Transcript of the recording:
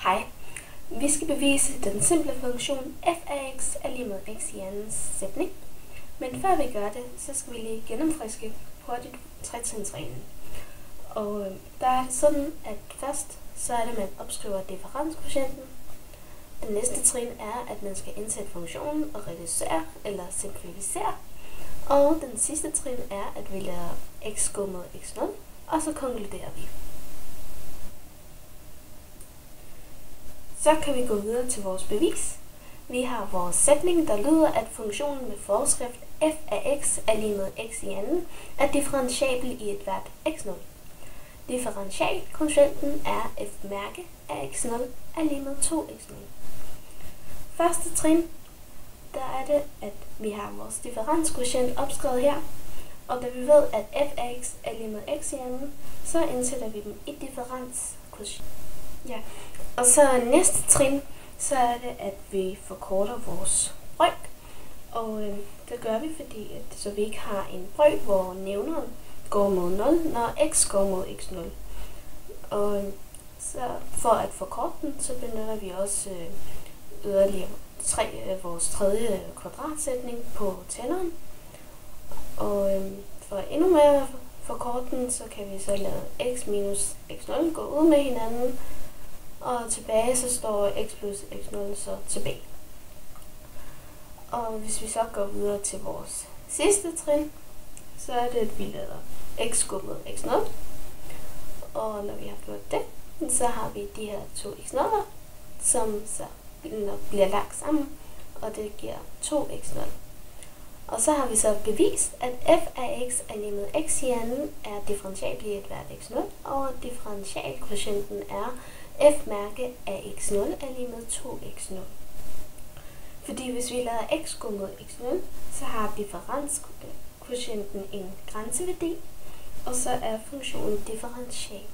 Hej. Vi skal bevise den simple funktion f af x er lige med x i andens sætning. Men før vi gør det, så skal vi lige gennemfriske hurtigt tretrinsreglen. Og der er det sådan, at først så er det, at man opskriver differenskvotienten. Det næste trin er, at man skal indsætte funktionen og reducere eller simplificere. Og den sidste trin er, at vi lader x gå mod x0, og så konkluderer vi. Så kan vi gå videre til vores bevis. Vi har vores sætning, der lyder, at funktionen med forskrift f af x er lige med x i anden er differentiabel i et hvert x0. Differentialkvotienten er f mærke af x0 er lige med 2x0. Første trin, der er det, at vi har vores differenskvotient opskrevet her. Og da vi ved, at f af x er lige med x i anden, så indsætter vi dem i differenskvotient. Ja. Og så næste trin, så er det, at vi forkorter vores brøk. Og det gør vi, fordi så vi ikke har en brøk, hvor nævneren går mod 0, når x går mod x0. Og så for at forkorte den, så benytter vi også yderligere vores tredje kvadratsætning på tælleren. Og for endnu mere forkorte den, så kan vi så lade x minus x0 gå ud med hinanden. Og tilbage så står x plus x0 så tilbage. Og hvis vi så går videre til vores sidste trin, så er det, at vi lader x gå mod x0. Og når vi har gjort det, så har vi de her to x0'er, som så bliver lagt sammen, og det giver 2x0. Og så har vi så bevist, at f af x er lige med x i anden er differentiabel i et hvert x0, og differentialkvotienten er f mærke af x0 er lige med 2x0. Fordi hvis vi lader x gå mod x0, så har differenskvotienten en grænseværdi, og så er funktionen differentiabel.